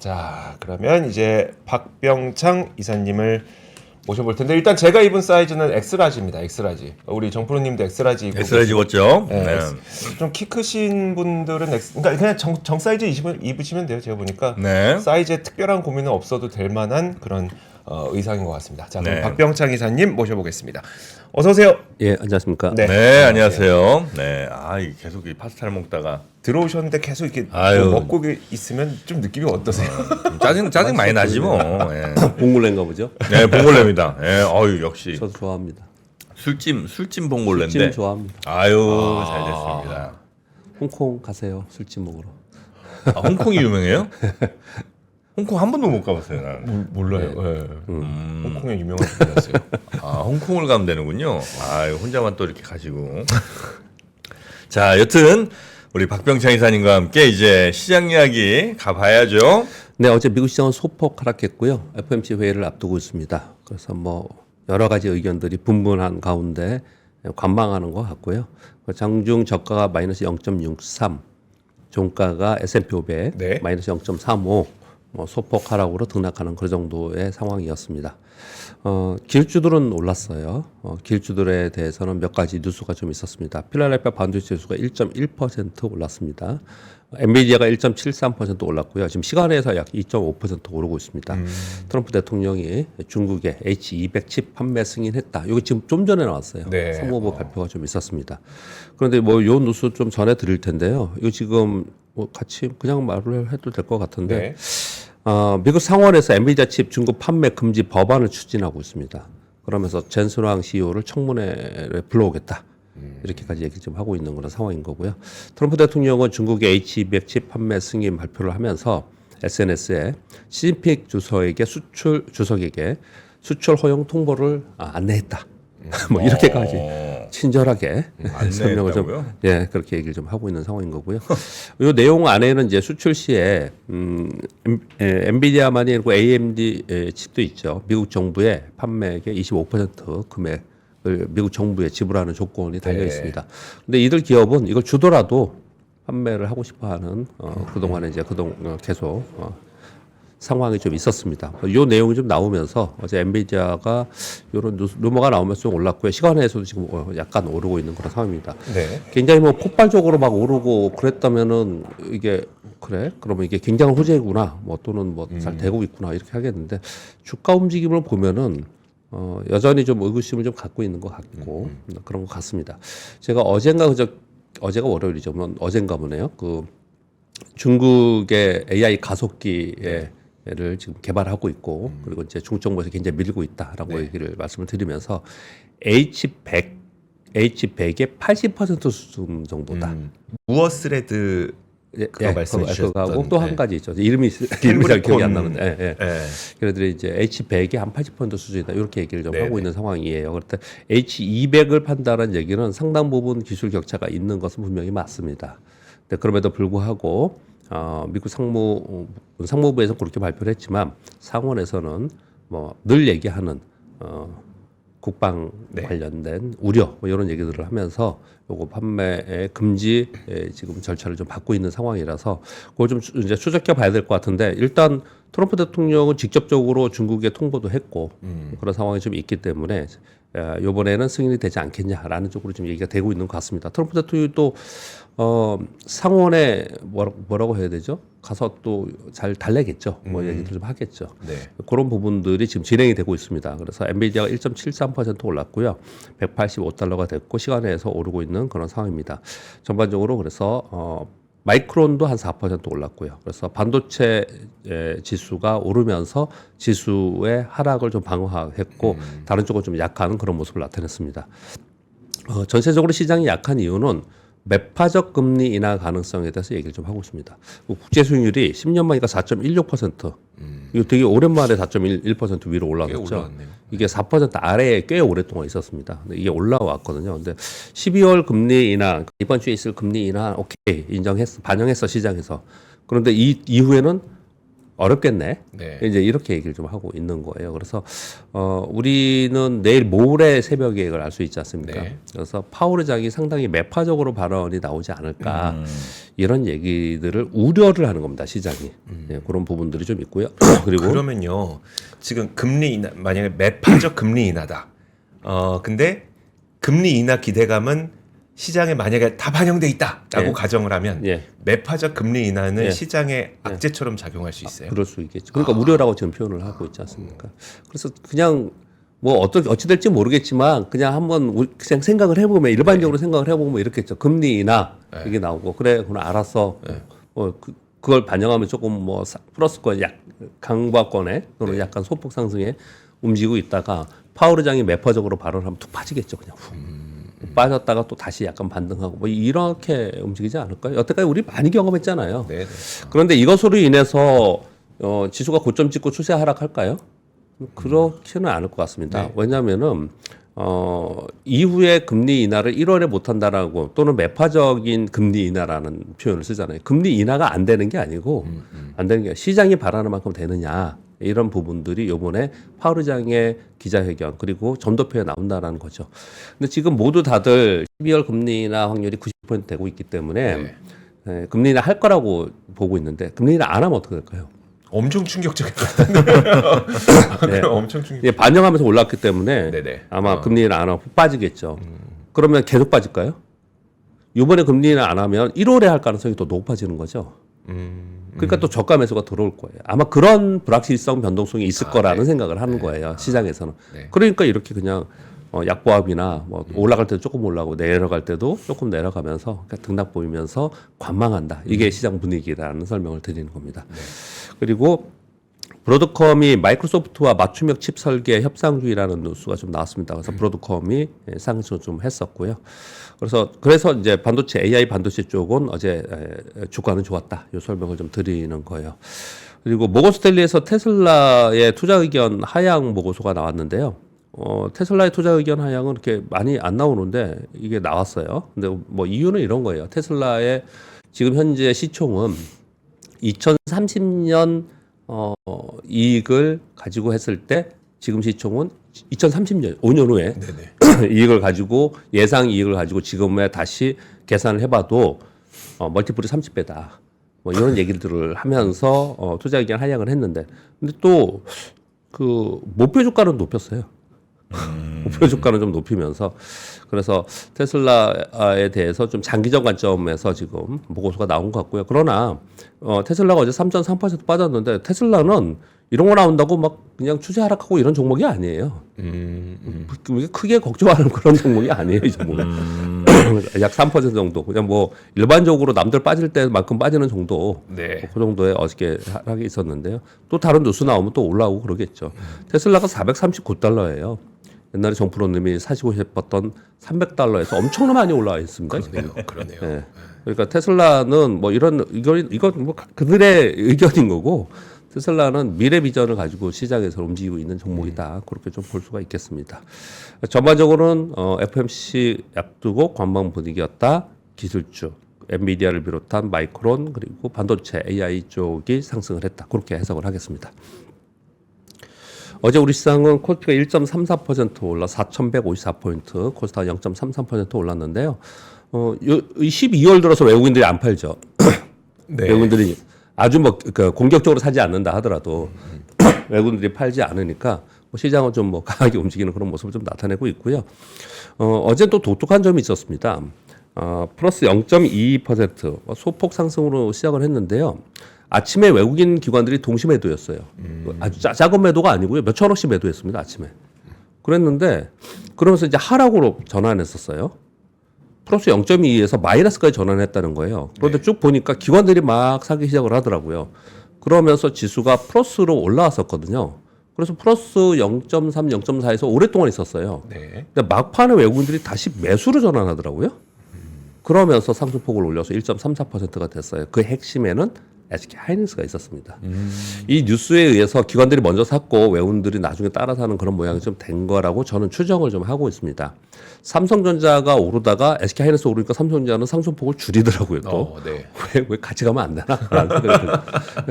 자, 그러면 이제 박병창 이사님을 모셔볼 텐데 일단 제가 입은 사이즈는 엑스라지입니다. 엑스라지. 우리 정프로님도 엑스라지 입고 엑스라지 입었죠? 네. 네. 좀 키 크신 분들은 그러니까 그냥 정 사이즈 입으시면 돼요. 제가 보니까 네. 사이즈에 특별한 고민은 없어도 될 만한 그런 의상인 것 같습니다. 자, 그럼 네. 박병창 이사님 모셔보겠습니다. 어서 오세요. 예, 안녕하십니까. 네. 네, 안녕하세요. 네, 이게 계속 이 파스타를 먹다가 들어오셨는데 계속 이렇게 아유. 먹고 있으면 좀 느낌이 어떠세요? 좀 짜증 많이 나지 뭐. 예. 봉골레인가 보죠? 네, 봉골레입니다. 예, 역시 저도 좋아합니다. 술찜 봉골레인데. 술찜 좋아합니다. 아유, 잘 됐습니다. 홍콩 가세요, 술찜 먹으러. 홍콩이 유명해요? 홍콩 한 번도 못 가봤어요, 나는. 몰라요. 네. 홍콩에 유명한 분이었어요. 홍콩을 가면 되는군요. 혼자만 또 이렇게 가시고. 자, 여튼 우리 박병창 이사님과 함께 이제 시장 이야기 가봐야죠. 네, 어제 미국 시장은 소폭 하락했고요. FOMC 회의를 앞두고 있습니다. 그래서 뭐 여러 가지 의견들이 분분한 가운데 관망하는 것 같고요. 장중 저가가 마이너스 0.63, 종가가 S&P 500 네. 마이너스 0.35, 뭐 소폭 하락으로 등락하는 그 정도의 상황이었습니다. 길주들은 올랐어요. 길주들에 대해서는 몇 가지 뉴스가 좀 있었습니다. 필라델피아 반도체 지수가 1.1% 올랐습니다. 엔비디아가 1.73% 올랐고요. 지금 시간에서 약 2.5% 오르고 있습니다. 트럼프 대통령이 중국에 H200 칩 판매 승인했다. 이거 지금 좀 전에 나왔어요. 네. 상무부 발표가 좀 있었습니다. 그런데 뭐 요 뉴스 좀 전해 드릴 텐데요. 이거 지금 뭐 같이 그냥 말을 해도 될 것 같은데 네. 미국 상원에서 엔비디아 칩 중국 판매 금지 법안을 추진하고 있습니다. 그러면서 젠슨왕 CEO를 청문회에 불러오겠다. 이렇게까지 얘기 좀 하고 있는 그런 상황인 거고요. 트럼프 대통령은 중국의 H200 칩 판매 승인 발표를 하면서 SNS에 시진핑 주석에게 수출 허용 통보를 안내했다. 뭐 이렇게까지 친절하게 설명을 좀 그렇게 얘기를 좀 하고 있는 상황인 거고요. 이 내용 안에는 이제 수출 시에 엔비디아만이 아니고 AMD 칩도 있죠. 미국 정부의 판매액의 25% 금액을 미국 정부에 지불하는 조건이 달려 있습니다. 근데 이들 기업은 이걸 주더라도 판매를 하고 싶어하는 그동안에 이제 계속 상황이 좀 있었습니다. 이 내용이 좀 나오면서 어제 엔비디아가 이런 루머가 나오면서 좀 올랐고요. 시간에서도 지금 약간 오르고 있는 그런 상황입니다. 네. 굉장히 뭐 폭발적으로 막 오르고 그랬다면은 이게 그래? 그러면 이게 굉장한 호재구나. 뭐 또는 뭐 잘 되고 있구나. 이렇게 하겠는데 주가 움직임을 보면은 여전히 좀 의구심을 좀 갖고 있는 것 같고 그런 것 같습니다. 제가 어제가 월요일이죠. 어젠가 보네요. 그 중국의 AI 가속기에 를 지금 개발하고 있고 그리고 이제 중국 정부에서 굉장히 밀고 있다라고 얘기를 말씀을 드리면서 H100의 80% 수준 정도다. 무어스레드 그거 말씀해 주셨던 그거하고 또 한 가지 있죠. 이름이 잘 기억이 안 나는데. 그래도 이제 H100의 한 80% 수준이다. 이렇게 얘기를 좀 하고 있는 상황이에요. 그런데 H200을 판다는 얘기는 상당 부분 기술 격차가 있는 것은 분명히 맞습니다. 근데 그럼에도 불구하고 미국 상무부에서 그렇게 발표를 했지만 상원에서는 뭐 늘 얘기하는 국방 관련된 우려 뭐 이런 얘기들을 하면서 요거 판매의 금지 지금 절차를 좀 받고 있는 상황이라서 그걸 좀 이제 추적해 봐야 될 것 같은데 일단 트럼프 대통령은 직접적으로 중국에 통보도 했고 그런 상황이 좀 있기 때문에 이번에는 승인이 되지 않겠냐라는 쪽으로 좀 얘기가 되고 있는 것 같습니다. 트럼프 대통령이 또 상원에 뭐라고 해야 되죠? 가서 또 잘 달래겠죠. 뭐 얘기도 좀 하겠죠. 네. 그런 부분들이 지금 진행이 되고 있습니다. 그래서 엔비디아가 1.73% 올랐고요. 185달러가 됐고 시간에서 오르고 있는 그런 상황입니다. 전반적으로 그래서 마이크론도 한 4% 올랐고요. 그래서 반도체 지수가 오르면서 지수의 하락을 좀 방어했고 다른 쪽은 좀 약한 그런 모습을 나타냈습니다. 전체적으로 시장이 약한 이유는 매파적 금리 인하 가능성에 대해서 얘기를 좀 하고 있습니다. 국제 수익률이 10년 만이니까 4.16%. 이거 되게 오랜만에 4.1% 위로 올라왔죠. 이게 4% 아래에 꽤 오랫동안 있었습니다. 근데 이게 올라왔거든요. 근데 12월 금리 인하, 이번 주에 있을 금리 인하, 오케이, 반영했어, 시장에서. 그런데 이 이후에는 어렵겠네. 네. 이제 이렇게 얘기를 좀 하고 있는 거예요. 그래서 우리는 내일 모레 새벽에 이걸 알 수 있지 않습니까? 네. 그래서 파월 의장이 상당히 매파적으로 발언이 나오지 않을까 이런 얘기들을 우려를 하는 겁니다. 시장이 네, 그런 부분들이 좀 있고요. 그리고 그러면요, 지금 금리 인하, 만약에 매파적 금리 인하다. 근데 금리 인하 기대감은 시장에 만약에 다 반영돼 있다라고 예. 가정을 하면 예. 매파적 금리 인하는 예. 시장의 악재처럼 작용할 수 있어요. 그럴 수 있겠죠. 그러니까 우려라고 지금 표현을 하고 있지 않습니까? 그래서 그냥 뭐 어찌 될지 모르겠지만 그냥 한번 그냥 생각을 해보면 일반적으로 생각을 해보면 이렇겠죠. 금리 인하 이게 나오고 그래 그럼 알았어. 그걸 반영하면 조금 뭐 플러스권 약 강보권에 또는 약간 소폭 상승에 움직이고 있다가 파월 의장이 매파적으로 발언하면 툭 빠지겠죠. 그냥 훅. 빠졌다가 또 다시 약간 반등하고 뭐 이렇게 움직이지 않을까요? 여태까지 우리 많이 경험했잖아요. 네. 그런데 이것으로 인해서 지수가 고점 찍고 추세 하락할까요? 그렇지는 않을 것 같습니다. 네. 왜냐하면은 이후에 금리 인하를 1월에 못한다라고 또는 매파적인 금리 인하라는 표현을 쓰잖아요. 금리 인하가 안 되는 게 아니고 안 되는 게 시장이 바라는 만큼 되느냐 이런 부분들이 이번에 파월 의장의 기자회견 그리고 점도표에 나온다라는 거죠. 근데 지금 모두 다들 12월 금리 인하 확률이 90% 되고 있기 때문에 네. 금리 인하 할 거라고 보고 있는데 금리 인하 안 하면 어떻게 될까요? 엄청 충격적일 것 네. 엄청 충격. 예, 반영하면서 올랐기 때문에 네네. 아마 금리 인하 안 하고 빠지겠죠. 그러면 계속 빠질까요? 이번에 금리 인하 안 하면 1월에 할 가능성이 더 높아지는 거죠. 그러니까 또 저가 매수가 들어올 거예요. 아마 그런 불확실성 변동성이 있을 거라는 생각을 하는 거예요. 시장에서는. 네. 그러니까 이렇게 그냥 약보합이나 뭐 올라갈 때도 조금 올라가고 내려갈 때도 조금 내려가면서 그러니까 등락 보이면서 관망한다. 이게 시장 분위기라는 설명을 드리는 겁니다. 그리고 브로드컴이 마이크로소프트와 맞춤형 칩 설계 협상 중이라는 뉴스가 좀 나왔습니다. 그래서 브로드컴이 상승을 좀 했었고요. 그래서 이제 반도체 AI 반도체 쪽은 어제 주가는 좋았다. 이 설명을 좀 드리는 거예요. 그리고 모건 스탠리에서 테슬라의 투자 의견 하향 보고서가 나왔는데요. 테슬라의 투자 의견 하향은 그렇게 많이 안 나오는데 이게 나왔어요. 근데 뭐 이유는 이런 거예요. 테슬라의 지금 현재 시총은 2030년 이익을 가지고 했을 때 지금 시총은 2030년 5년 후에 이익을 가지고 예상 이익을 가지고 지금에 다시 계산을 해봐도 멀티플이 30배다. 뭐 이런 얘기들을 하면서 투자 의견 하향을 했는데 근데 또 그 목표 주가는 높였어요. 목표 주가는 좀 높이면서 그래서 테슬라에 대해서 좀 장기적 관점에서 지금 보고서가 나온 것 같고요. 그러나 테슬라가 어제 3.3% 빠졌는데 테슬라는 이런 거 나온다고 막 그냥 추세 하락하고 이런 종목이 아니에요. 크게 걱정하는 그런 종목이 아니에요, 이 종목은. 약 3% 정도. 그냥 뭐 일반적으로 남들 빠질 때만큼 빠지는 정도. 네. 그 정도의 어저께 하락이 있었는데요. 또 다른 뉴스 나오면 또 올라오고 그러겠죠. 테슬라가 439달러예요. 옛날에 정프로님이 사시고 싶었던 300달러에서 엄청나게 많이 올라와 있습니다. 그러네요. 네. 그러니까 테슬라는 뭐 이건 뭐 그들의 의견인 거고 테슬라는 미래 비전을 가지고 시장에서 움직이고 있는 종목이다. 그렇게 좀 볼 수가 있겠습니다. 전반적으로는 FMC 약두고 관망 분위기였다. 기술주, 엔비디아를 비롯한 마이크론 그리고 반도체 AI 쪽이 상승을 했다. 그렇게 해석을 하겠습니다. 어제 우리 시장은 코스피가 1.34% 올라 4,154포인트, 코스닥 0.33% 올랐는데요. 12월 들어서 외국인들이 안 팔죠. 네. 외국인들이 아주 뭐 공격적으로 사지 않는다 하더라도 외국인들이 팔지 않으니까 뭐 시장은 좀 뭐 강하게 움직이는 그런 모습을 좀 나타내고 있고요. 어제 또 독특한 점이 있었습니다. 플러스 0.22% 소폭 상승으로 시작을 했는데요. 아침에 외국인 기관들이 동시 매도였어요. 아주 작은 매도가 아니고요. 몇 천억씩 매도했습니다. 아침에. 그랬는데 그러면서 이제 하락으로 전환했었어요. 플러스 0.2에서 마이너스까지 전환했다는 거예요. 그런데 쭉 보니까 기관들이 막 사기 시작을 하더라고요. 그러면서 지수가 플러스로 올라왔었거든요. 그래서 플러스 0.3, 0.4에서 오랫동안 있었어요. 네. 근데 막판에 외국인들이 다시 매수로 전환하더라고요. 그러면서 상승폭을 올려서 1.34%가 됐어요. 그 핵심에는 SK 하이닉스가 있었습니다. 이 뉴스에 의해서 기관들이 먼저 샀고 외국인들이 나중에 따라 사는 그런 모양이 좀 된 거라고 저는 추정을 좀 하고 있습니다. 삼성전자가 오르다가 SK하이닉스 오르니까 삼성전자는 상승폭을 줄이더라고요. 또 네. 왜 같이 가면 안 되나? 라는 생각이 들어요.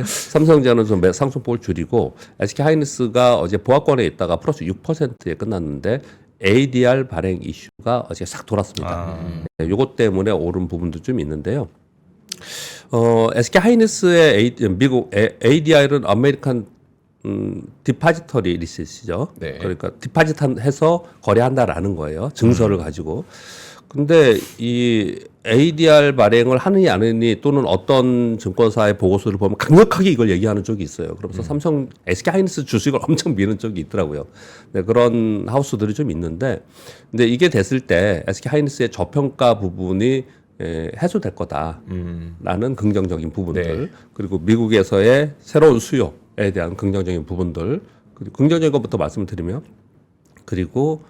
삼성전자는 좀 상승폭을 줄이고 SK하이닉스가 어제 보합권에 있다가 플러스 6%에 끝났는데 ADR 발행 이슈가 어제 싹 돌았습니다. 요것 때문에 오른 부분도 좀 있는데요. SK하이닉스의 미국 ADR은 아메리칸 디파지터리 리셋이죠. 네. 그러니까 디파짓해서 거래한다라는 거예요. 증서를 가지고. 근데 이 ADR 발행을 하느니 안 하느니 또는 어떤 증권사의 보고서를 보면 강력하게 이걸 얘기하는 쪽이 있어요. 그러면서 삼성, SK하이닉스 주식을 엄청 미는 쪽이 있더라고요. 네, 그런 하우스들이 좀 있는데, 근데 이게 됐을 때 SK하이닉스의 저평가 부분이 해소될 거다라는 긍정적인 부분들, 네. 그리고 미국에서의 새로운 수요에 대한 긍정적인 부분들, 그리고 긍정적인 것부터 말씀을 드리면, 그리고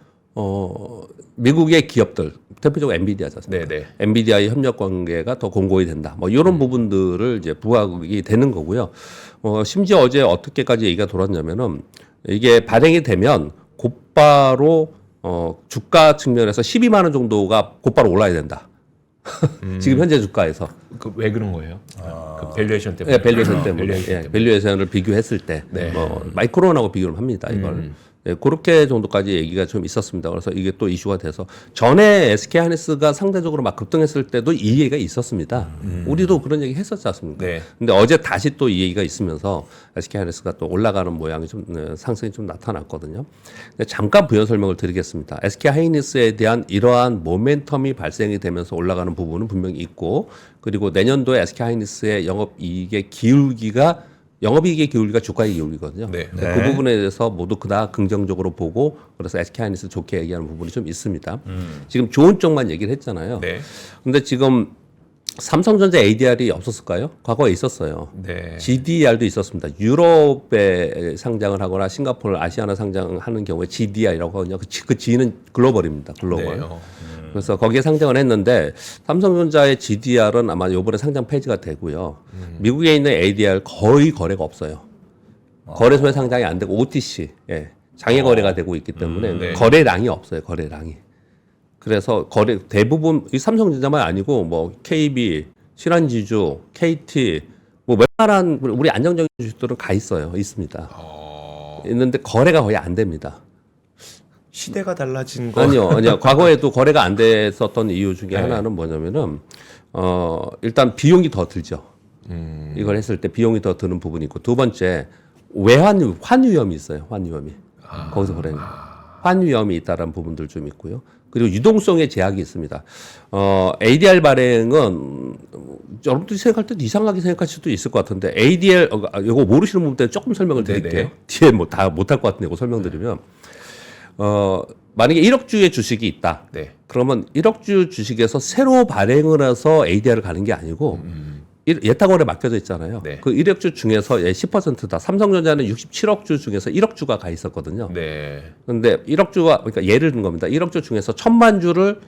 미국의 기업들, 대표적으로 엔비디아지 않습니까? 네네. 엔비디아의 협력 관계가 더 공고히 된다. 뭐 이런 부분들을 이제 부각이 되는 거고요. 심지어 어제 어떻게까지 얘기가 돌았냐면은 이게 발행이 되면 곧바로 주가 측면에서 12만 원 정도가 곧바로 올라야 된다. 지금 현재 주가에서. 왜 그런 거예요? 그 밸류에이션 때문에. 네, 밸류에이션 때문에. 예, 밸류에이션을 비교했을 때, 네. 마이크론하고 비교를 합니다. 이걸. 네, 그렇게 정도까지 얘기가 좀 있었습니다. 그래서 이게 또 이슈가 돼서 전에 SK하이닉스가 상대적으로 막 급등했을 때도 이 얘기가 있었습니다. 우리도 그런 얘기 했었지 않습니까? 네. 근데 어제 다시 또 이 얘기가 있으면서 SK하이닉스가 또 올라가는 모양이 좀 상승이 좀 나타났거든요. 근데 잠깐 부연 설명을 드리겠습니다. SK하이닉스에 대한 이러한 모멘텀이 발생이 되면서 올라가는 부분은 분명히 있고, 그리고 내년도에 SK하이닉스의 영업이익의 기울기가 주가의 기울기거든요. 네. 그 부분에 대해서 모두 그다 긍정적으로 보고, 그래서 SK하이닉스 좋게 얘기하는 부분이 좀 있습니다. 지금 좋은 쪽만 얘기를 했잖아요. 네. 근데 지금 삼성전자 ADR이 없었을까요? 과거에 있었어요. 네. GDR도 있었습니다. 유럽에 상장을 하거나 싱가포르, 아시아나 상장하는 경우에 GDR이라고 하거든요. 그 G는 글로벌입니다. 글로벌. 네. 그래서 거기에 상장을 했는데 삼성전자의 GDR은 아마 이번에 상장 폐지가 되고요. 미국에 있는 ADR 거의 거래가 없어요. 거래소에 상장이 안 되고 OTC, 장외 거래가 되고 있기 때문에 네. 거래량이 없어요. 거래량이. 그래서 대부분 이 삼성전자만 아니고 뭐 KB, 신한지주, KT 뭐 웬만한 우리 안정적인 주식들은 가 있어요. 있습니다. 있는데 거래가 거의 안 됩니다. 시대가 달라진 거. 아니요. 과거에도 거래가 안 됐었던 이유 중에 하나는 뭐냐면은, 일단 비용이 더 들죠. 이걸 했을 때 비용이 더 드는 부분이 있고, 두 번째, 환위험이 있어요. 환위험이. 거기서 거래는. 환위험이 있다라는 부분들 좀 있고요. 그리고 유동성의 제약이 있습니다. ADR 발행은, 여러분들이 생각할 때 이상하게 생각할 수도 있을 것 같은데, ADR, 이거 모르시는 분들 조금 설명을 드릴게요. 네네. 뒤에 뭐 다 못할 것 같은데, 이거 설명드리면. 만약에 1억주의 주식이 있다. 네. 그러면 1억주 주식에서 새로 발행을 해서 ADR을 가는 게 아니고 예탁원에 맡겨져 있잖아요. 네. 그 1억주 중에서 10%다. 삼성전자는 67억주 중에서 1억주가 가 있었거든요. 네. 근데 1억주가, 그러니까 예를 든 겁니다. 1억주 중에서 1000만 주를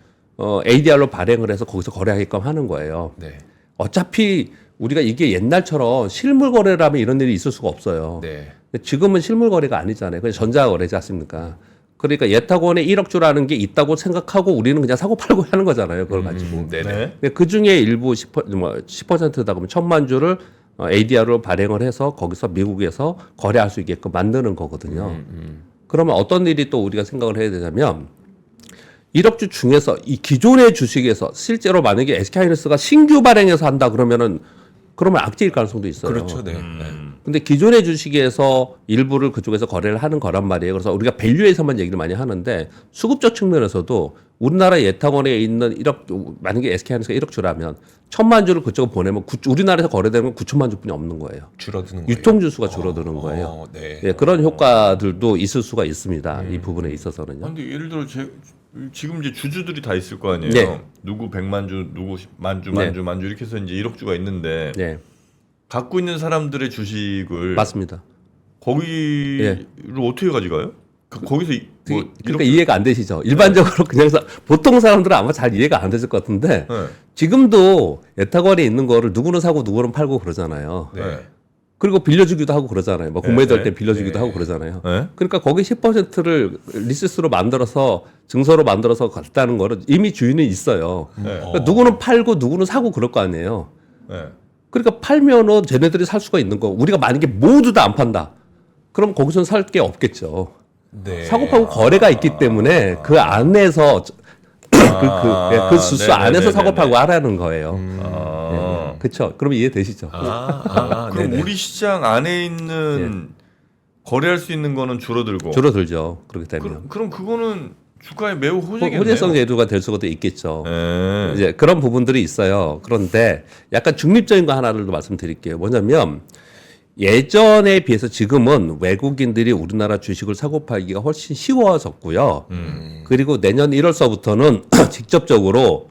ADR로 발행을 해서 거기서 거래하게끔 하는 거예요. 네. 어차피 우리가 이게 옛날처럼 실물 거래라면 이런 일이 있을 수가 없어요. 네. 근데 지금은 실물 거래가 아니잖아요. 그냥 전자 거래지 않습니까? 그러니까 예탁원에 1억주라는 게 있다고 생각하고 우리는 그냥 사고 팔고 하는 거잖아요. 그걸 가지고. 네네. 근데 그 중에 일부 10%다 그러면 1000만 주를 ADR로 발행을 해서 거기서 미국에서 거래할 수 있게끔 만드는 거거든요. 그러면 어떤 일이 또 우리가 생각을 해야 되냐면 1억주 중에서 이 기존의 주식에서 실제로 만약에 SK하이닉스가 신규 발행해서 한다 그러면 악재일 가능성도 있어요. 그렇죠. 네. 근데 기존의 주식에서 일부를 그쪽에서 거래를 하는 거란 말이에요. 그래서 우리가 밸류에서만 얘기를 많이 하는데 수급적 측면에서도 우리나라 예탁원에 있는 1억, 만약에 SK하이닉스가 1억 주라면 1000만 주를 그쪽으로 보내면 우리나라에서 거래되면 9천만 주뿐이 없는 거예요. 줄어드는 거예요. 유통주 수가 줄어드는 거예요. 네. 예, 그런 효과들도 있을 수가 있습니다. 이 부분에 있어서는요. 근데 예를 들어 지금 이제 주주들이 다 있을 거 아니에요. 네. 누구 100만 주, 누구 만 주, 네. 만 주 이렇게 해서 이제 1억 주가 있는데 네, 갖고 있는 사람들의 주식을 맞습니다. 거기를 어떻게 가져가요? 거기서 그러니까 이해가 안 되시죠? 일반적으로 그냥 보통 사람들은 아마 잘 이해가 안 되실 것 같은데 네. 지금도 예탁원에 있는 거를 누구는 사고 누구는 팔고 그러잖아요. 네. 그리고 빌려주기도 하고 그러잖아요. 뭐 공매도 할 때 빌려주기도 네. 하고 그러잖아요. 네. 그러니까 거기 10%를 리시스로 만들어서 증서로 만들어서 갔다는 거는 이미 주인은 있어요. 그러니까 누구는 팔고 누구는 사고 그럴 거 아니에요. 네. 그러니까 팔면은 쟤네들이 살 수가 있는 거. 우리가 만약에 모두 다 안 판다. 그럼 거기서는 살 게 없겠죠. 네. 사고팔고 거래가 있기 때문에 그 안에서 그 수수 네네네네네. 안에서 사고팔고 하라는 거예요. 아. 그렇죠. 그럼 이해되시죠? 그럼 네네. 우리 시장 안에 있는 거래할 수 있는 거는 줄어들고. 줄어들죠. 그렇기 때문에. 그럼 그거는 주가에 매우 호재겠네요. 호재성 제도가 될 수가 있겠죠. 네. 이제 그런 부분들이 있어요. 그런데 약간 중립적인 거 하나를 더 말씀드릴게요. 뭐냐면 예전에 비해서 지금은 외국인들이 우리나라 주식을 사고 팔기가 훨씬 쉬워졌고요. 그리고 내년 1월서부터는 직접적으로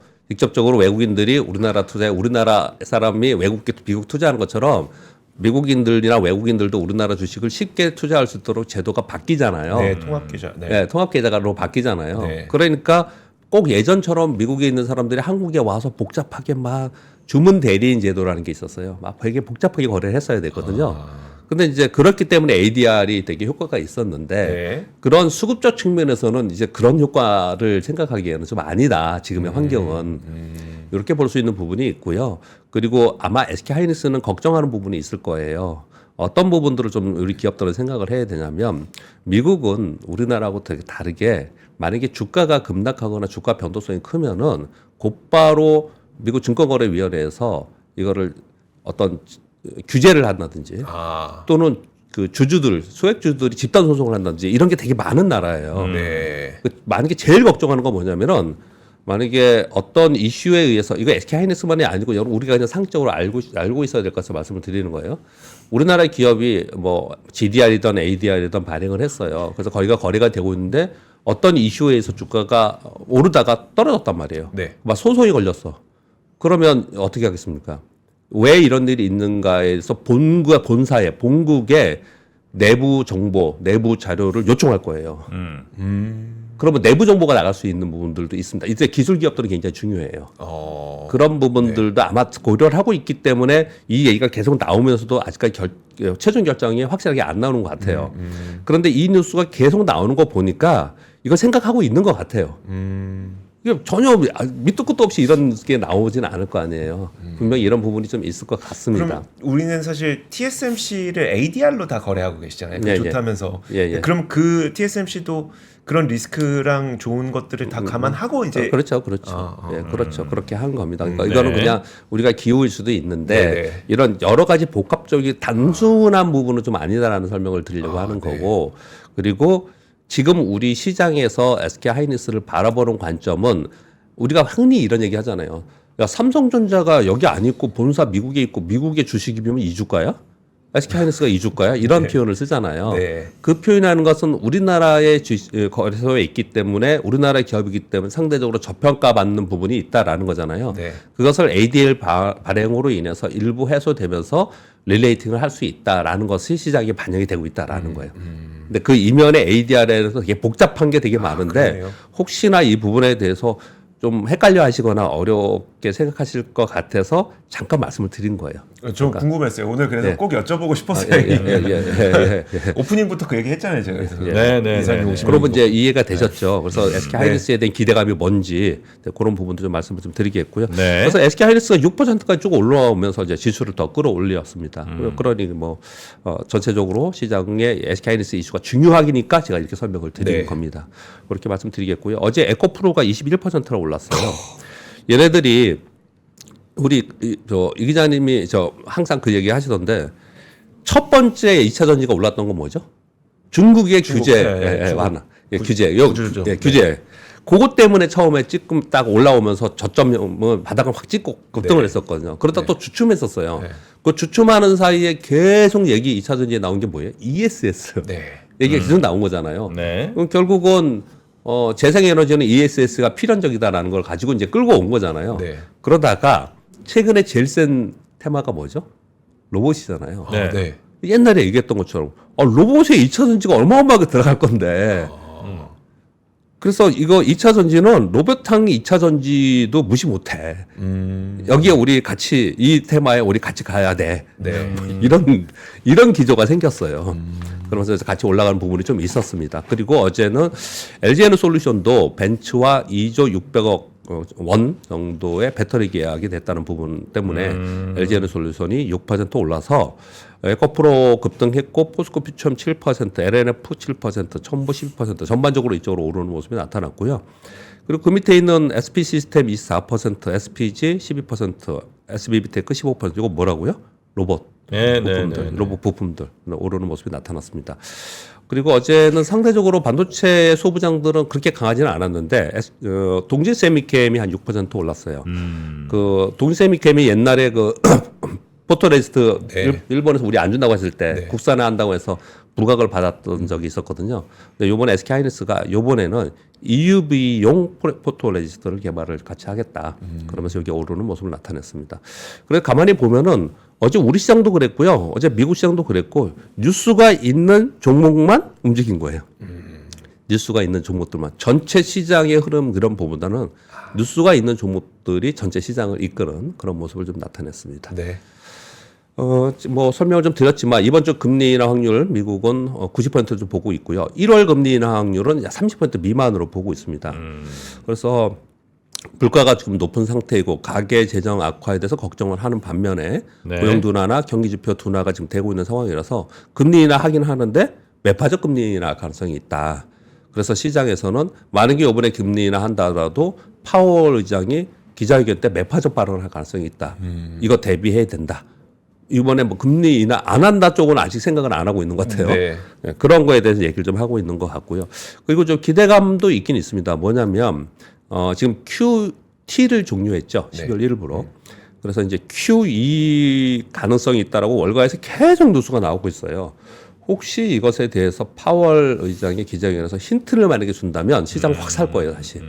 외국인들이 우리나라 투자에 우리나라 사람이 외국계 미국 투자하는 것처럼 미국인들이나 외국인들도 우리나라 주식을 쉽게 투자할 수 있도록 제도가 바뀌잖아요. 네, 통합계좌. 네. 네, 통합계좌로 바뀌잖아요. 네. 그러니까 꼭 예전처럼 미국에 있는 사람들이 한국에 와서 복잡하게 막 주문 대리인 제도라는 게 있었어요. 막 되게 복잡하게 거래를 했어야 됐거든요. 근데 이제 그렇기 때문에 ADR이 되게 효과가 있었는데 네. 그런 수급적 측면에서는 이제 그런 효과를 생각하기에는 좀 아니다. 지금의 환경은. 이렇게 볼 수 있는 부분이 있고요. 그리고 아마 SK 하이닉스는 걱정하는 부분이 있을 거예요. 어떤 부분들을 좀 우리 기업들은 생각을 해야 되냐면 미국은 우리나라하고 되게 다르게 만약에 주가가 급락하거나 주가 변동성이 크면은 곧바로 미국 증권거래위원회에서 이거를 어떤 규제를 한다든지 또는 그 주주들 소액주들이 집단 소송을 한다든지 이런 게 되게 많은 나라예요. 네. 만약에 제일 걱정하는 건 뭐냐면은 만약에 어떤 이슈에 의해서 이거 SK 하이닉스만이 아니고 여러분 우리가 그냥 상식적으로 알고 있어야 될 것을 말씀을 드리는 거예요. 우리나라 기업이 뭐 GDR이든 ADR이든 발행을 했어요. 그래서 거기가 거래가 되고 있는데 어떤 이슈에 의해서 주가가 오르다가 떨어졌단 말이에요. 네. 막 소송이 걸렸어. 그러면 어떻게 하겠습니까? 왜 이런 일이 있는가에서 본국의 내부 정보, 내부 자료를 요청할 거예요. 그러면 내부 정보가 나갈 수 있는 부분들도 있습니다. 이제 기술 기업들은 굉장히 중요해요. 그런 부분들도 아마 고려를 하고 있기 때문에 이 얘기가 계속 나오면서도 아직까지 최종 결정이 확실하게 안 나오는 것 같아요. 그런데 이 뉴스가 계속 나오는 거 보니까 이거 생각하고 있는 것 같아요. 이게 전혀 밑도 끝도 없이 이런 게 나오지는 않을 거 아니에요. 분명히 이런 부분이 좀 있을 것 같습니다. 그럼 우리는 사실 TSMC를 ADR로 다 거래하고 계시잖아요. 예, 예. 좋다면서. 예, 예. 그럼 그 TSMC도 그런 리스크랑 좋은 것들을 다 감안하고 이제 그렇죠. 예, 그렇죠. 그렇게 한 겁니다. 그러니까 이거는 네. 그냥 우리가 기우일 수도 있는데 네네. 이런 여러 가지 복합적인 단순한 부분은 좀 아니다라는 설명을 드리려고 하는 거고 그리고 지금 우리 시장에서 SK 하이닉스를 바라보는 관점은 우리가 흔히 이런 얘기 하잖아요. 야, 삼성전자가 여기 안 있고 본사 미국에 있고 미국의 주식이면 이주가야? SK 하이닉스가 이주가야? 이런 표현을 쓰잖아요. 네. 그 표현하는 것은 우리나라의 거래소에 있기 때문에 우리나라의 기업이기 때문에 상대적으로 저평가받는 부분이 있다라는 거잖아요. 네. 그것을 ADR 발행으로 인해서 일부 해소되면서 릴레이팅을 할 수 있다라는 것이 시장에 반영이 되고 있다라는 거예요. 근데 그 이면에 ADR에서 되게 복잡한 게 되게 많은데 그러네요. 혹시나 이 부분에 대해서 좀 헷갈려 하시거나 어렵게 생각하실 것 같아서 잠깐 말씀을 드린 거예요. 저 궁금했어요. 오늘 그래서 예. 꼭 여쭤보고 싶었어요. 예. 오프닝부터 그 얘기 했잖아요. 제가. 그래서. 네. 이사님 오시면 그러면 이제 이해가 되셨죠. 그래서 SK 네. 하이닉스에 대한 기대감이 뭔지 그런 부분도 좀 말씀을 좀 드리겠고요. 네. 그래서 SK 하이닉스가 6%까지 쭉 올라오면서 이제 지수를 더 끌어올렸습니다. 그러니 뭐 전체적으로 시장에 SK 하이닉스 이슈가 중요하니까 제가 이렇게 설명을 드리는 네. 겁니다. 그렇게 말씀드리겠고요. 어제 에코프로가 21%로 올랐어요. 얘네들이 우리 이 기자님이 항상 그 얘기 하시던데 첫 번째 2차 전지가 올랐던 건 뭐죠? 중국의 규제 완화. 규제. 구조조. 규제. 그것 때문에 처음에 찌끔 딱 올라오면서 저점은 바닥을 확 찍고 급등을 했었거든요. 그러다 또 주춤했었어요. 네. 그 주춤하는 사이에 계속 얘기 2차 전지에 나온 게 뭐예요? ESS. 네. 얘기가 계속 나온 거잖아요. 네. 그럼 결국은 재생에너지는 ESS가 필연적이다라는 걸 가지고 이제 끌고 온 거잖아요. 네. 그러다가 최근에 제일 센 테마가 뭐죠? 로봇이잖아요. 네. 네. 옛날에 얘기했던 것처럼 로봇에 2차 전지가 얼마만하게 들어갈 건데 그래서 이거 2차 전지는 로버탕 2차 전지도 무시 못해. 여기에 우리 같이 이 테마에 우리 같이 가야 돼. 네. 이런 기조가 생겼어요. 그러면서 같이 올라가는 부분이 좀 있었습니다. 그리고 어제는 LG에너솔루션도 벤츠와 2조 600억 원 정도의 배터리 계약이 됐다는 부분 때문에 LG에너솔루션이 6% 올라서 에코프로 급등했고 포스코 퓨처엠 7%, LNF 7%, 첨보 12% 전반적으로 이쪽으로 오르는 모습이 나타났고요. 그리고 그 밑에 있는 SP 시스템 24%, SPG 12%, SBB테크 15% 이거 뭐라고요? 로봇 부품들, 로봇 부품들 오르는 모습이 나타났습니다. 그리고 어제는 상대적으로 반도체 소부장들은 그렇게 강하지는 않았는데 동진세미캠이 한 6% 올랐어요. 그 동진세미캠이 옛날에 그 포토레지스트 네. 일본에서 우리 안 준다고 했을 때 네. 국산화 한다고 해서 불가을 받았던 적이 있었거든요. 근데 이번에 SK하이닉스가 이번에는 EUV용 포토레지스트를 개발을 같이 하겠다. 그러면서 여기 오르는 모습을 나타냈습니다. 그래서 가만히 보면은 어제 우리 시장도 그랬고요. 어제 미국 시장도 그랬고 뉴스가 있는 종목만 움직인 거예요. 뉴스가 있는 종목들만 전체 시장의 흐름 그런 부분보다는 뉴스가 있는 종목들이 전체 시장을 이끄는 그런 모습을 좀 나타냈습니다. 네. 뭐 설명을 좀 드렸지만 이번 주 금리 인하 확률 미국은 90% 좀 보고 있고요. 1월 금리 인하 확률은 30% 미만으로 보고 있습니다. 그래서 물가가 지금 높은 상태이고 가계 재정 악화에 대해서 걱정을 하는 반면에 네. 고용 둔화나 경기 지표 둔화가 지금 되고 있는 상황이라서 금리 인하 하긴 하는데 매파적 금리 인하 가능성이 있다. 그래서 시장에서는 많은 게 이번에 금리 인하 한다더라도 파월 의장이 기자회견 때 매파적 발언을 할 가능성이 있다. 이거 대비해야 된다. 이번에 뭐 금리 인하 안 한다 쪽은 아직 생각을 안 하고 있는 것 같아요. 네. 네, 그런 거에 대해서 얘기를 좀 하고 있는 것 같고요. 그리고 좀 기대감도 있긴 있습니다. 뭐냐면 지금 QT를 종료했죠. 12월 1일부로. 그래서 이제 QE 가능성이 있다라고 월가에서 계속 뉴스가 나오고 있어요. 혹시 이것에 대해서 파월 의장이 기자회견에서 힌트를 만약에 준다면 시장 확 살 거예요, 사실.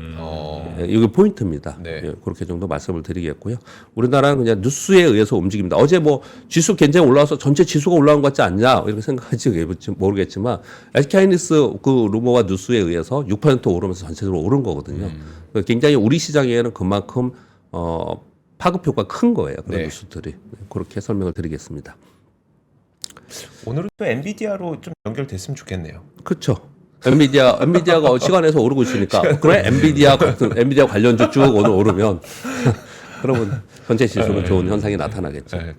이게 포인트입니다. 네. 예, 그렇게 정도 말씀을 드리겠고요. 우리나라는 그냥 뉴스에 의해서 움직입니다. 어제 뭐 지수 굉장히 올라와서 전체 지수가 올라온 것 같지 않냐 이렇게 생각할지 모르겠지만 SK하이닉스 그 루머와 뉴스에 의해서 6% 오르면서 전체적으로 오른 거거든요. 굉장히 우리 시장에는 그만큼 파급 효과가 큰 거예요. 그런 네. 뉴스들이. 그렇게 설명을 드리겠습니다. 오늘은 또 엔비디아로 좀 연결됐으면 좋겠네요. 그렇죠. 엔비디아가 시간에서 오르고 있으니까 그래 엔비디아 관련주 쭉 오늘 오르면 그러면 전체 지수는 좋은 현상이 나타나겠죠. 네.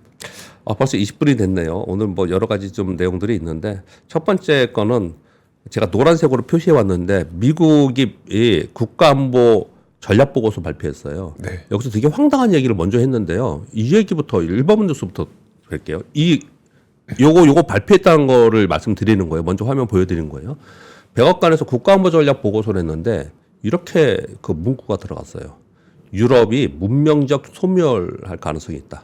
벌써 20분이 됐네요. 오늘 뭐 여러 가지 좀 내용들이 있는데 첫 번째 거는 제가 노란색으로 표시해 왔는데 미국이 이 국가안보 전략보고서 발표했어요. 네. 여기서 되게 황당한 얘기를 먼저 했는데요. 이 얘기부터 일본 뉴스부터 할게요. 요거 발표했다는 거를 말씀드리는 거예요. 먼저 화면 보여드리는 거예요. 백악관에서 국가안보 전략 보고서를 했는데 이렇게 그 문구가 들어갔어요. 유럽이 문명적 소멸할 가능성이 있다.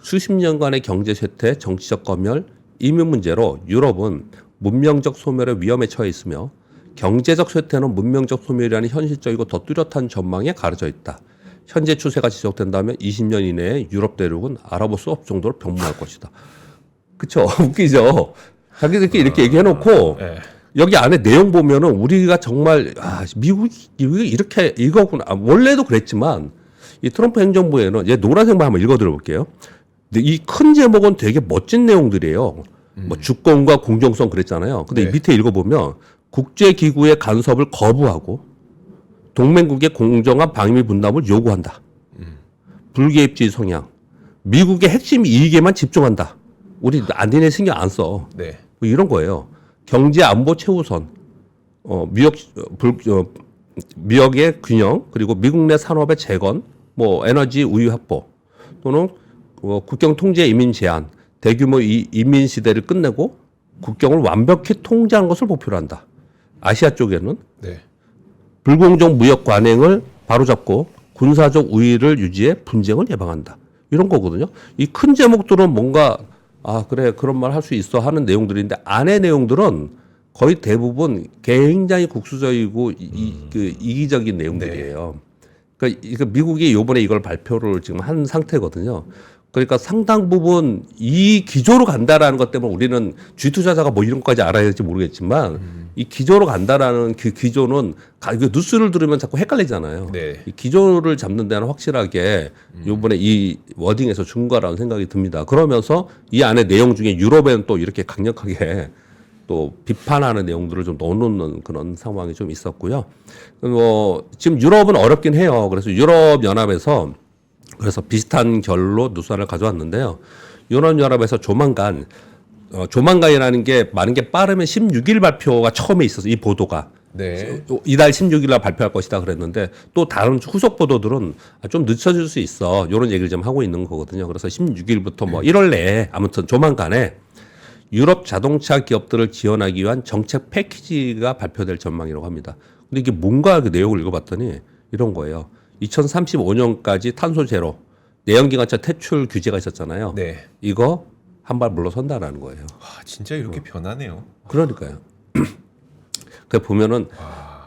수십 년간의 경제 쇠퇴, 정치적 검열, 이민 문제로 유럽은 문명적 소멸의 위험에 처해 있으며 경제적 쇠퇴는 문명적 소멸이라는 현실적이고 더 뚜렷한 전망에 가려져 있다. 현재 추세가 지속된다면 20년 이내에 유럽 대륙은 알아볼 수 없을 정도로 병무할 것이다. 그쵸? 웃기죠? 자기들끼리 이렇게 얘기해놓고 네. 여기 안에 내용 보면은 우리가 정말 미국이 이렇게 이거구나. 원래도 그랬지만 이 트럼프 행정부에는 얘 노란색만 한번 읽어드려 볼게요. 이 큰 제목은 되게 멋진 내용들이에요. 뭐 주권과 공정성 그랬잖아요. 근데 네. 이 밑에 읽어보면 국제기구의 간섭을 거부하고 동맹국의 공정한 방위 분담을 요구한다. 불개입주의 성향. 미국의 핵심 이익에만 집중한다. 우리 안디네 신경 안 써. 네. 뭐 이런 거예요. 경제 안보 최우선, 미역의 균형, 그리고 미국 내 산업의 재건, 뭐 에너지 우유 확보, 또는 국경 통제 이민 제한, 대규모 이민 시대를 끝내고 국경을 완벽히 통제하는 것을 목표로 한다. 아시아 쪽에는 네. 불공정 무역 관행을 바로잡고 군사적 우위를 유지해 분쟁을 예방한다. 이런 거거든요. 이 큰 제목들은 뭔가 그래 그런 말 할 수 있어 하는 내용들인데 안의 내용들은 거의 대부분 굉장히 국수적이고 이기적인 내용들이에요. 그러니까 미국이 이번에 이걸 발표를 지금 한 상태거든요. 그러니까 상당 부분 이 기조로 간다라는 것 때문에 우리는 G 투자자가 뭐 이런 것까지 알아야 될지 모르겠지만 이 기조로 간다라는 그 기조는 이거 뉴스를 들으면 자꾸 헷갈리잖아요. 네. 이 기조를 잡는 데는 확실하게 이번에 이 워딩에서 준 거라는 생각이 듭니다. 그러면서 이 안에 내용 중에 유럽에는 또 이렇게 강력하게 또 비판하는 내용들을 좀 넣어놓는 그런 상황이 좀 있었고요. 지금 유럽은 어렵긴 해요. 그래서 유럽 연합에서 그래서 비슷한 결로 누수안을 가져왔는데요. 유럽연합에서 조만간이라는 게 많은 게 빠르면 16일 발표가 처음에 있어서 이 보도가 네. 이달 16일 날 발표할 것이다 그랬는데 또 다른 후속 보도들은 좀 늦춰질 수 있어. 이런 얘기를 좀 하고 있는 거거든요. 그래서 16일부터 뭐 1월 내에 아무튼 조만간에 유럽 자동차 기업들을 지원하기 위한 정책 패키지가 발표될 전망이라고 합니다. 근데 이게 뭔가 그 내용을 읽어봤더니 이런 거예요. 2035년까지 탄소 제로, 내연기관차 퇴출 규제가 있었잖아요. 네. 이거 한 발 물러선다라는 거예요. 와, 진짜 이렇게 변하네요. 그러니까요. 그 보면은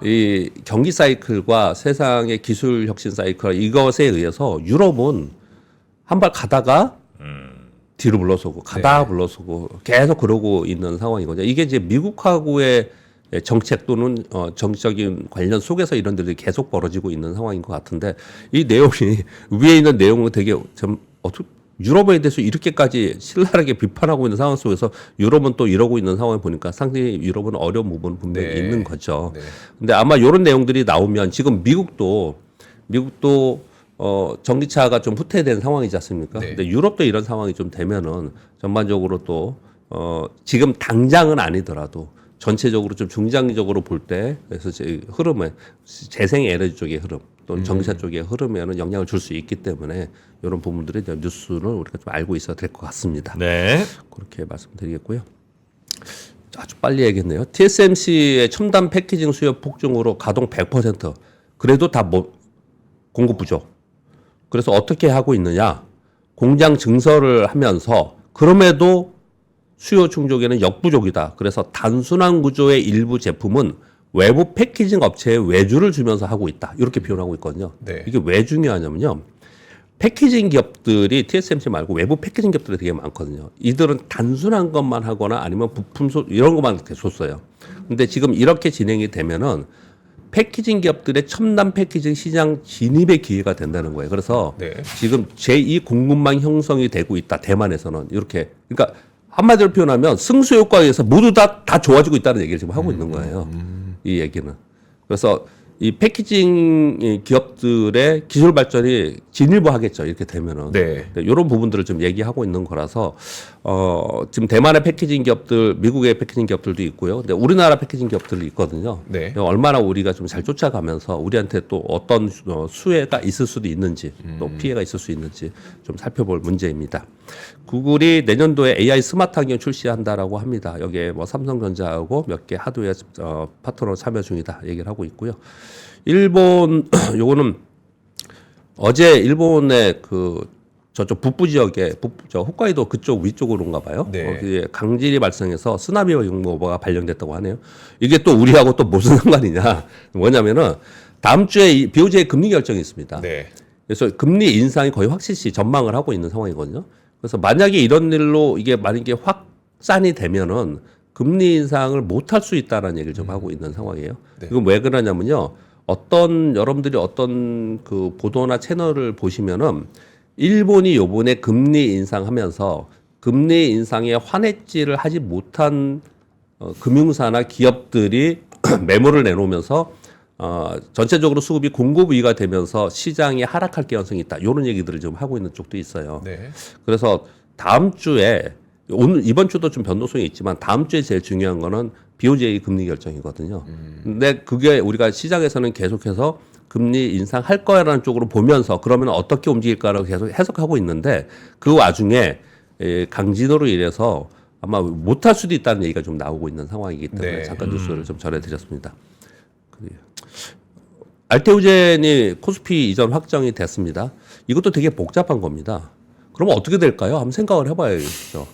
이 경기 사이클과 세상의 기술 혁신 사이클 이것에 의해서 유럽은 한 발 가다가 뒤로 물러서고 가다가 물러서고 계속 그러고 있는 상황이거든요. 이게 이제 미국하고의 정책 또는 정치적인 관련 속에서 이런 일들이 계속 벌어지고 있는 상황인 것 같은데 이 내용이 위에 있는 내용은 되게 좀 유럽에 대해서 이렇게까지 신랄하게 비판하고 있는 상황 속에서 유럽은 또 이러고 있는 상황을 보니까 상당히 유럽은 어려운 부분은 분명히 네. 있는 거죠. 네. 근데 아마 이런 내용들이 나오면 지금 미국도 전기차가 좀 후퇴된 상황이지 않습니까? 네. 근데 유럽도 이런 상황이 좀 되면은 전반적으로 또 지금 당장은 아니더라도 전체적으로 좀 중장기적으로 볼 때 그래서 제 흐름에 재생 에너지 쪽의 흐름 또는 전기차 쪽의 흐름에는 영향을 줄 수 있기 때문에 이런 부분들의 뉴스는 우리가 좀 알고 있어야 될 것 같습니다. 네. 그렇게 말씀드리겠고요. 아주 빨리 얘기했네요. TSMC의 첨단 패키징 수요 폭증으로 가동 100%. 그래도 다 공급 부족. 그래서 어떻게 하고 있느냐? 공장 증설을 하면서 그럼에도 수요 충족에는 역부족이다. 그래서 단순한 구조의 일부 제품은 외부 패키징 업체에 외주를 주면서 하고 있다. 이렇게 표현하고 있거든요. 네. 이게 왜 중요하냐면요. 패키징 기업들이 TSMC 말고 외부 패키징 기업들이 되게 많거든요. 이들은 단순한 것만 하거나 아니면 부품 이런 것만 이렇게 줬어요. 근데 지금 이렇게 진행이 되면은 패키징 기업들의 첨단 패키징 시장 진입의 기회가 된다는 거예요. 그래서 네. 지금 제2 공급망 형성이 되고 있다. 대만에서는 이렇게 그러니까 한마디로 표현하면 승수 효과에 의해서 모두 다 좋아지고 있다는 얘기를 지금 하고 있는 거예요. 이 얘기는. 그래서 이 패키징 기업들의 기술 발전이 진일보하겠죠. 이렇게 되면은. 네. 이런 부분들을 좀 얘기하고 있는 거라서 지금 대만의 패키징 기업들, 미국의 패키징 기업들도 있고요. 근데 우리나라 패키징 기업들도 있거든요. 네. 얼마나 우리가 좀 잘 쫓아가면서 우리한테 또 어떤 수혜가 있을 수도 있는지 또 피해가 있을 수 있는지 좀 살펴볼 문제입니다. 구글이 내년도에 AI 스마트 환경 출시한다라고 합니다. 여기에 뭐 삼성전자하고 몇 개 하드웨어 파트너 참여 중이다 얘기를 하고 있고요. 일본 요거는 어제 일본의 그 저쪽 북부 지역에 저 홋카이도 그쪽 위쪽으로인가 봐요. 네. 거기에 강진이 발생해서 쓰나미 경보가 발령됐다고 하네요. 이게 또 우리하고 또 무슨 상관이냐? 뭐냐면은 다음 주에 BOJ 금리 결정이 있습니다. 네. 그래서 금리 인상이 거의 확실시 전망을 하고 있는 상황이거든요. 그래서 만약에 이런 일로 이게 만약에 확산이 되면은 금리 인상을 못할 수 있다는 얘기를 좀 하고 있는 상황이에요. 네. 이건 왜 그러냐면요. 여러분들이 어떤 그 보도나 채널을 보시면은 일본이 요번에 금리 인상하면서 금리 인상에 환해지를 하지 못한 금융사나 기업들이 매물을 내놓으면서 전체적으로 수급이 공급 위가 되면서 시장이 하락할 가능성이 있다. 이런 얘기들을 좀 하고 있는 쪽도 있어요. 네. 그래서 다음 주에 이번 주도 좀 변동성이 있지만 다음 주에 제일 중요한 거는 BOJ 금리 결정이거든요. 근데 그게 우리가 시장에서는 계속해서 금리 인상할 거야라는 쪽으로 보면서 그러면 어떻게 움직일까를 계속 해석하고 있는데 그 와중에 강진으로 인해서 아마 못할 수도 있다는 얘기가 좀 나오고 있는 상황이기 때문에 네. 잠깐 뉴스를 좀 전해드렸습니다. 알테오젠이 코스피 이전 확정이 됐습니다. 이것도 되게 복잡한 겁니다. 그러면 어떻게 될까요? 한번 생각을 해봐야겠죠.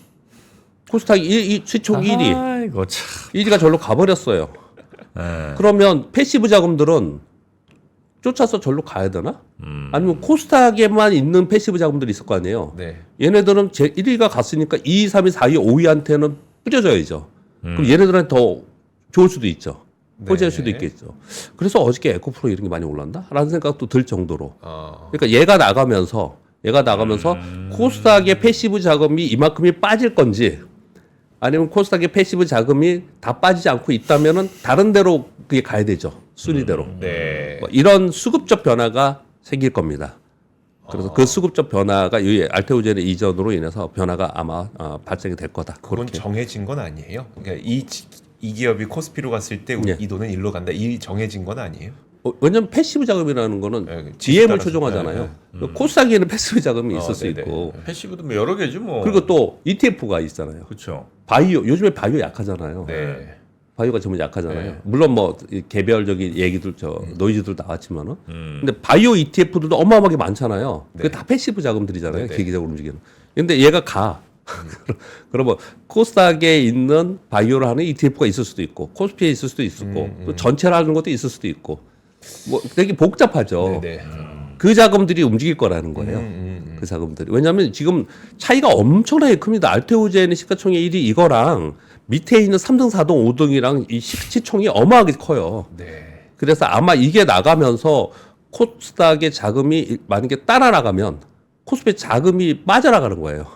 코스닥 시총 1위. 아이고 참. 1위가 절로 가버렸어요. 예. 그러면 패시브 자금들은 쫓아서 절로 가야 되나? 아니면 코스닥에만 있는 패시브 자금들이 있을 거 아니에요. 네. 얘네들은 제 1위가 갔으니까 2, 3위, 4위, 5위한테는 뿌려져야죠. 그럼 얘네들한테 더 좋을 수도 있죠. 호재할 수도 있겠죠. 그래서 어저께 에코프로 이런 게 많이 올랐나? 라는 생각도 들 정도로. 그러니까 얘가 나가면서 코스닥의 패시브 자금이 이만큼이 빠질 건지 아니면 코스닥의 패시브 자금이 다 빠지지 않고 있다면은 다른 데로 그게 가야 되죠. 순위대로. 네. 뭐 이런 수급적 변화가 생길 겁니다. 그래서 그 수급적 변화가 이 알테오젠의 이전으로 인해서 변화가 아마 발생이 될 거다. 그건 그렇게. 정해진 건 아니에요. 그러니까 이 기업이 코스피로 갔을 때 예. 이 돈은 일로 간다. 이 정해진 건 아니에요. 왜냐면 패시브 자금이라는 거는 네, DM을 따라서. 조정하잖아요. 코스닥에는 패시브 자금이 있을 수 네네. 있고 패시브도 뭐 여러 개지 뭐. 그리고 또 ETF가 있잖아요. 그렇죠. 바이오 요즘에 바이오 약하잖아요. 네. 바이오가 정말 약하잖아요. 네. 물론 뭐 이 개별적인 얘기들 노이즈들 나왔지만은 근데 바이오 ETF들도 어마어마하게 많잖아요. 그게 다 패시브 자금들이잖아요. 네. 기기적으로 움직이는. 근데 얘가 가. 그러면 코스닥에 있는 바이오를 하는 ETF가 있을 수도 있고 코스피에 있을 수도 있고 또 전체를 하는 것도 있을 수도 있고 뭐 되게 복잡하죠. 네. 그 자금들이 움직일 거라는 거예요. 그 자금들이. 왜냐하면 지금 차이가 엄청나게 큽니다. 알테오젠의 시가총액 1위 이거랑 밑에 있는 3등, 4등, 5등이랑 이 시총이 어마하게 커요. 네. 그래서 아마 이게 나가면서 코스닥의 자금이 만약에 따라 나가면 코스피 자금이 빠져나가는 거예요.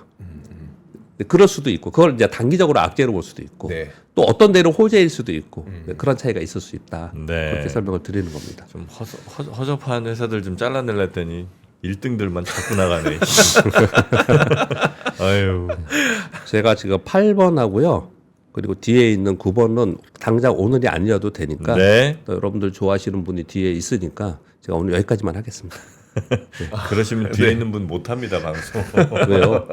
그럴 수도 있고 그걸 이제 단기적으로 악재로 볼 수도 있고 네. 또 어떤 데는 호재일 수도 있고 그런 차이가 있을 수 있다. 네. 그렇게 설명을 드리는 겁니다. 좀 허접한 회사들 좀 잘라내려 했더니 1등들만 자꾸 나가네. 아유. 제가 지금 8번 하고요. 그리고 뒤에 있는 9번은 당장 오늘이 아니어도 되니까 네. 또 여러분들 좋아하시는 분이 뒤에 있으니까 제가 오늘 여기까지만 하겠습니다. 그러시면 뒤에 있는 분 못합니다 방송. 왜요?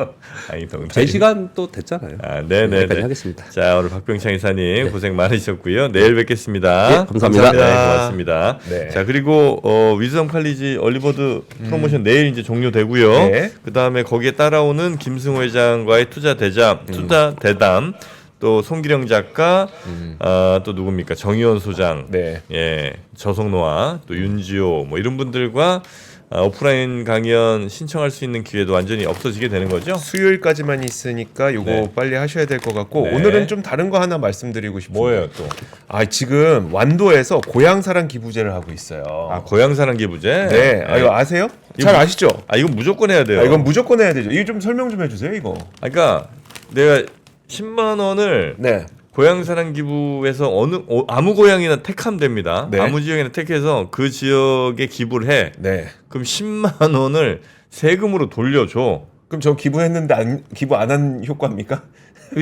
아니 동 제 시간 또 됐잖아요. 아, 네네네. 여기까지 하겠습니다. 자 오늘 박병창 이사님 고생 많으셨고요. 내일 뵙겠습니다. 네, 감사합니다. 네, 고맙습니다. 네. 자 그리고 위즈성 팔리지 얼리버드 프로모션 내일 이제 종료되고요. 네. 그 다음에 거기에 따라오는 김승호 회장과의 투자 대담. 또 송기령 작가, 또 누굽니까 정의원 소장, 네. 예 저성노아, 또 윤지호 뭐 이런 분들과 오프라인 강연 신청할 수 있는 기회도 완전히 없어지게 되는 거죠. 수요일까지만 있으니까 요거 네. 빨리 하셔야 될 것 같고 네. 오늘은 좀 다른 거 하나 말씀드리고 싶은데 뭐예요 또? 지금 완도에서 고향사랑 기부제를 하고 있어요. 고향사랑 기부제. 네. 이거 아세요? 잘 아시죠? 이건 무조건 해야 돼요. 이건 무조건 해야 되죠. 이거 좀 설명 좀 해주세요. 이거. 그러니까 내가 10만 원을 네. 고향사랑 기부에서 아무 고향이나 택하면 됩니다. 네. 아무 지역이나 택해서 그 지역에 기부를 해. 네. 그럼 10만 원을 세금으로 돌려줘. 그럼 저 기부했는데 기부 안 한 효과입니까?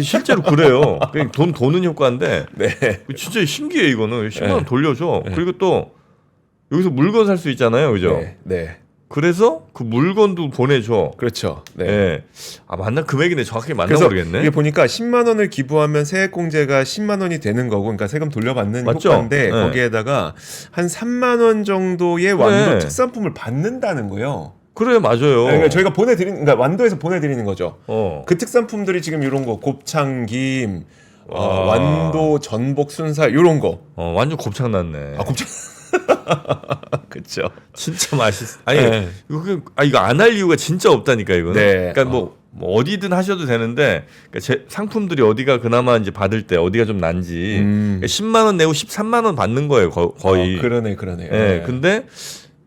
실제로 그래요. 그냥 돈 도는 효과인데 네. 진짜 신기해 이거는. 10만 원 네. 돌려줘. 그리고 또 여기서 물건 살 수 있잖아요. 그죠? 네. 네. 그래서 그 물건도 보내줘. 그렇죠. 네. 네. 맞나? 금액이 정확히 맞나 그래서 모르겠네. 이게 보니까 10만 원을 기부하면 세액공제가 10만 원이 되는 거고, 그러니까 세금 돌려받는 맞죠? 효과인데 네. 거기에다가 한 3만 원 정도의 완도 특산품을 받는다는 거예요. 그래 맞아요. 네, 그러니까 저희가 그러니까 완도에서 보내드리는 거죠. 어. 그 특산품들이 지금 이런 거 곱창김, 완도 전복 순살 이런 거. 완전 곱창 났네. 곱창. 그렇죠. 진짜 맛있어. 아니 네. 이거 안 할 이유가 진짜 없다니까 이거는. 네. 그러니까 뭐 어디든 하셔도 되는데 그러니까 제 상품들이 어디가 그나마 이제 받을 때 어디가 좀 난지 그러니까 10만 원 내고 13만 원 받는 거예요 거의. 그러네. 네. 근데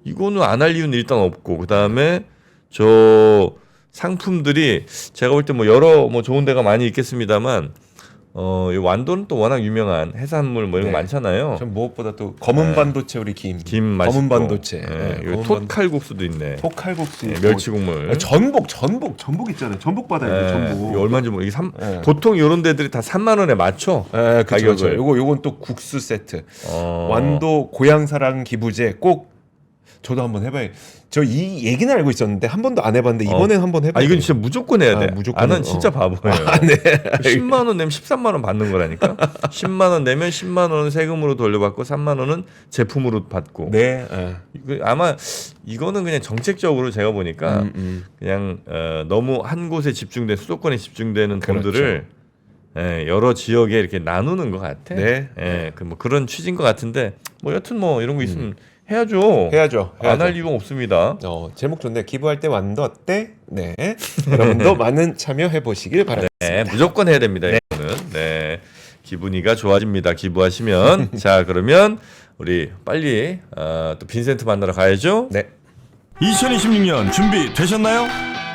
이거는 안 할 이유는 일단 없고 그 다음에 저 상품들이 제가 볼 때 뭐 여러 뭐 좋은 데가 많이 있겠습니다만 이 완도는 또 워낙 유명한 해산물 뭐 이런 거 네. 많잖아요. 전 무엇보다 또 검은 반도체 우리 김 맛있고. 검은 반도체. 네. 검은 톳칼국수도 있네. 톡칼국수, 네, 있고. 멸치국물. 전복 있잖아요. 전복 받아야 돼. 전복. 이게 얼마인지 모르. 이게 네. 보통 이런 데들이 다 3만 원에 맞춰. 네, 가격을. 그렇죠. 요건 또 국수 세트. 완도 고향사랑 기부제 꼭 저도 한번 해봐요. 저 이 얘기는 알고 있었는데 한 번도 안 해봤는데 이번엔 한번 해봐요. 이건 진짜 무조건 해야 돼. 무조건 안 하면 진짜 바보예요. 네. 10만 원 내면 13만 원 받는 거라니까. 10만 원 내면 10만 원은 세금으로 돌려받고 3만 원은 제품으로 받고. 네. 아마 이거는 그냥 정책적으로 제가 보니까 그냥 너무 한 곳에 집중된 수도권에 집중되는 돈들을 여러 지역에 이렇게 나누는 것 같아. 네. 뭐 그런 취지인 것 같은데 뭐 여튼 뭐 이런 거 있으면 해야죠. 해야죠. 안 할 이유가 없습니다. 제목 좋네. 기부할 때 완도 어때? 네. 여러분도 많은 참여해 보시길 바랍니다. 네, 무조건 해야 됩니다. 이거는. 네. 기분이가 좋아집니다. 기부하시면. 자, 그러면 우리 빨리 또 빈센트 만나러 가야죠. 네. 2026년 준비되셨나요?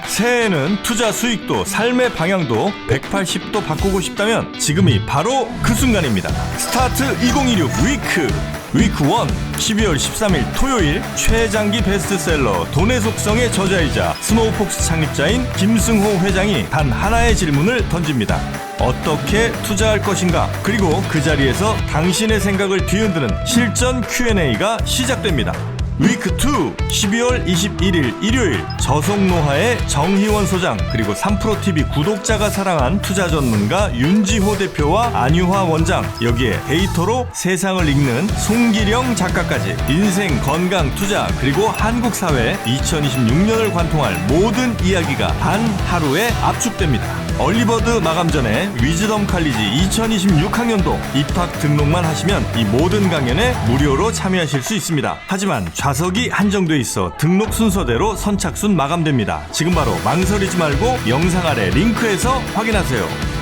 새해에는 투자 수익도 삶의 방향도 180도 바꾸고 싶다면 지금이 바로 그 순간입니다. 스타트 2026 위크 1 12월 13일 토요일 최장기 베스트셀러 돈의 속성의 저자이자 스노우폭스 창립자인 김승호 회장이 단 하나의 질문을 던집니다. 어떻게 투자할 것인가? 그리고 그 자리에서 당신의 생각을 뒤흔드는 실전 Q&A가 시작됩니다. 위크2 12월 21일 일요일 저속노화의 정희원 소장 그리고 3프로TV 구독자가 사랑한 투자 전문가 윤지호 대표와 안유화 원장 여기에 데이터로 세상을 읽는 송기령 작가까지 인생 건강 투자 그리고 한국 사회 2026년을 관통할 모든 이야기가 단 하루에 압축됩니다. 얼리버드 마감 전에 위즈덤 칼리지 2026학년도 입학 등록만 하시면 이 모든 강연에 무료로 참여하실 수 있습니다. 하지만 좌석이 한정돼 있어 등록 순서대로 선착순 마감됩니다. 지금 바로 망설이지 말고 영상 아래 링크에서 확인하세요.